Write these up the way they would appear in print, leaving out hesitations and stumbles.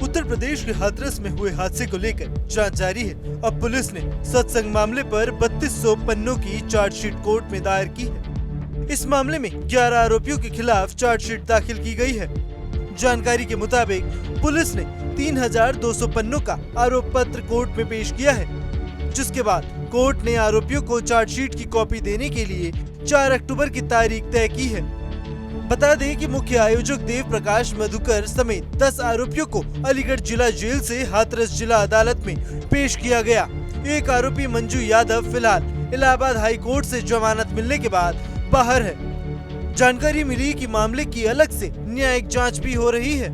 उत्तर प्रदेश के हाथरस में हुए हादसे को लेकर जांच जारी है। अब पुलिस ने सत्संग मामले पर 3200 पन्नों की चार्जशीट कोर्ट में दायर की है। इस मामले में 11 आरोपियों के खिलाफ चार्जशीट दाखिल की गई है। जानकारी के मुताबिक पुलिस ने 3200 पन्नों का आरोप पत्र कोर्ट में पेश किया है, जिसके बाद कोर्ट ने आरोपियों को चार्जशीट की कॉपी देने के लिए 4 अक्टूबर की तारीख तय की है। बता दें कि मुख्य आयोजक देव प्रकाश मधुकर समेत 10 आरोपियों को अलीगढ़ जिला जेल से हाथरस जिला अदालत में पेश किया गया। एक आरोपी मंजू यादव फिलहाल इलाहाबाद हाई कोर्ट से जमानत मिलने के बाद बाहर है। जानकारी मिली कि मामले की अलग से न्यायिक जांच भी हो रही है।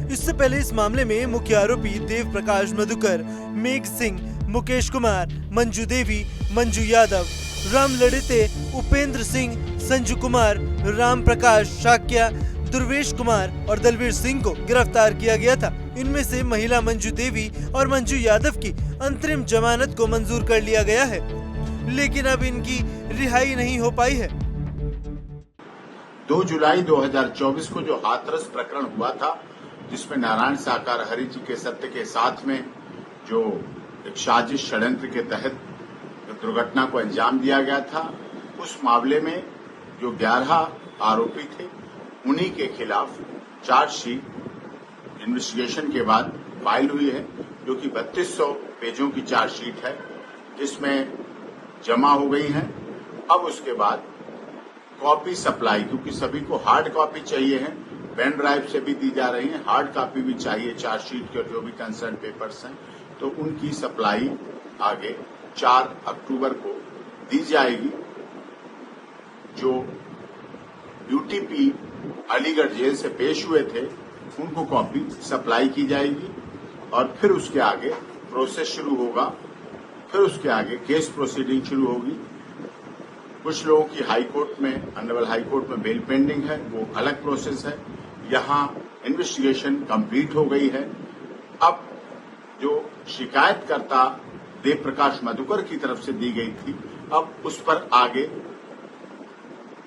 इससे पहले इस मामले में मुख्य आरोपी देव प्रकाश मधुकर, मेघ सिंह, मुकेश कुमार, मंजू देवी, मंजू यादव, राम लड़िते, उपेंद्र सिंह, संजू कुमार, राम प्रकाश शाक्या, दुर्वेश कुमार और दलवीर सिंह को गिरफ्तार किया गया था। इनमें से महिला मंजू देवी और मंजू यादव की अंतरिम जमानत को मंजूर कर लिया गया है, लेकिन अब इनकी रिहाई नहीं हो पाई है। 2 जुलाई 2024 को जो हाथरस प्रकरण हुआ था, जिसमें नारायण साकार हरि जी के सत्य के साथ में जो एक साजिश षड्यंत्र के तहत दुर्घटना को अंजाम दिया गया था, उस मामले में जो 11 आरोपी थे, उन्हीं के खिलाफ चार्जशीट इन्वेस्टिगेशन के बाद फाइल हुई है, जो कि 3200 पेजों की चार्जशीट है, जिसमें जमा हो गई है। अब उसके बाद कॉपी सप्लाई, क्योंकि सभी को हार्ड कॉपी चाहिए है, पेन ड्राइव से भी दी जा रही है, हार्ड कॉपी भी चाहिए चार्जशीट के जो भी कंसर्न पेपर्स हैं, तो उनकी सप्लाई आगे 4 अक्टूबर को दी जाएगी। जो यूटीपी अलीगढ़ जेल से पेश हुए थे, उनको कॉपी सप्लाई की जाएगी और फिर उसके आगे प्रोसेस शुरू होगा। फिर उसके आगे केस प्रोसीडिंग शुरू होगी। कुछ लोगों की हाई कोर्ट में, ऑनरेबल हाई कोर्ट में बेल पेंडिंग है, वो अलग प्रोसेस है। यहाँ इन्वेस्टिगेशन कंप्लीट हो गई है। अब जो शिकायतकर्ता देव प्रकाश मधुकर की तरफ से दी गई थी, अब उस पर आगे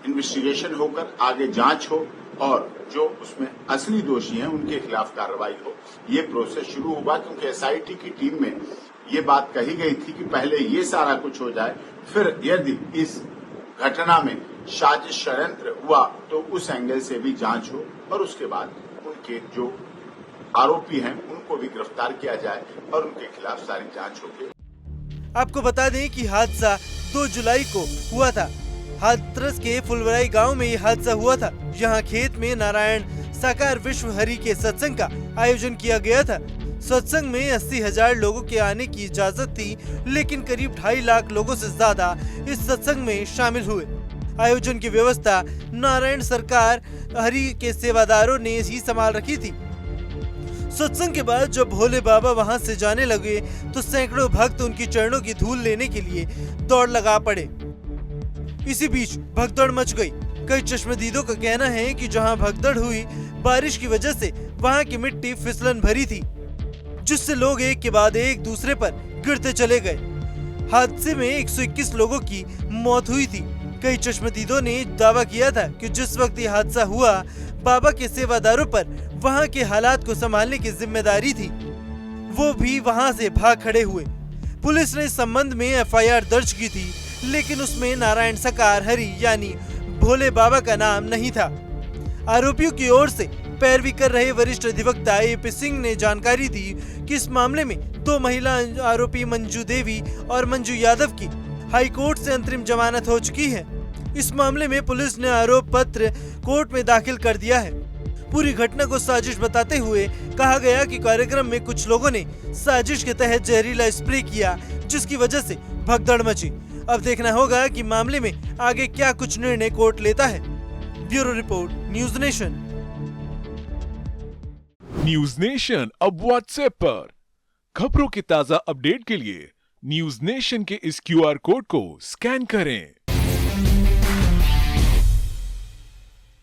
इन्वेस्टिगेशन होकर आगे जांच हो और जो उसमें असली दोषी हैं उनके खिलाफ कार्रवाई हो, ये प्रोसेस शुरू होगा। क्योंकि एसआईटी की टीम में ये बात कही गई थी कि पहले ये सारा कुछ हो जाए, फिर यदि इस घटना में साजिश षड्यंत्र हुआ तो उस एंगल से भी जांच हो और उसके बाद उनके जो आरोपी हैं उनको भी गिरफ्तार किया जाए और उनके खिलाफ सारी जांच होगी। आपको बता दें कि हादसा 2 जुलाई को हुआ था। हाथरस के फुलवराई गांव में ये हादसा हुआ था। यहाँ खेत में नारायण साकार विश्व हरि के सत्संग का आयोजन किया गया था। सत्संग में 80,000 लोगों के आने की इजाजत थी, लेकिन करीब 2.5 लाख लोगों से ज्यादा इस सत्संग में शामिल हुए। आयोजन की व्यवस्था नारायण सरकार हरि के सेवादारों ने ही संभाल रखी थी। सत्संग के बाद जब भोले बाबा वहां से जाने लगे तो सैकड़ों भक्त उनकी चरणों की धूल लेने के लिए दौड़ लगा पड़े। इसी बीच भगदड़ मच गई। कई चश्मदीदों का कहना है कि जहां भगदड़ हुई, बारिश की वजह से वहां की मिट्टी फिसलन भरी थी, जिससे लोग एक के बाद एक दूसरे पर गिरते चले गए। हादसे में 121 लोगों की मौत हुई थी। कई चश्मदीदों ने दावा किया था कि जिस वक्त ये हादसा हुआ, बाबा के सेवादारों पर वहां के हालात को संभालने की जिम्मेदारी थी। वो भी वहां से भाग खड़े हुए। पुलिस ने इस संबंध में एफआईआर दर्ज की थी, लेकिन उसमें नारायण साकार हरि यानी भोले बाबा का नाम नहीं था। आरोपियों की ओर से पैरवी कर रहे वरिष्ठ अधिवक्ता एपी सिंह ने जानकारी दी कि इस मामले में 2 महिला आरोपी मंजू देवी और मंजू यादव की हाई कोर्ट से अंतरिम जमानत हो चुकी है। इस मामले में पुलिस ने आरोप पत्र कोर्ट में दाखिल कर दिया है। पूरी घटना को साजिश बताते हुए कहा गया कि कार्यक्रम में कुछ लोगों ने साजिश के तहत जहरीला स्प्रे किया, जिसकी वजह से भगदड़ मची। अब देखना होगा कि मामले में आगे क्या कुछ निर्णय कोर्ट लेता है। Bureau report, news nation. News nation अब व्हाट्सएप पर खबरों के ताजा अपडेट के लिए न्यूज नेशन के इस QR कोड को स्कैन करें।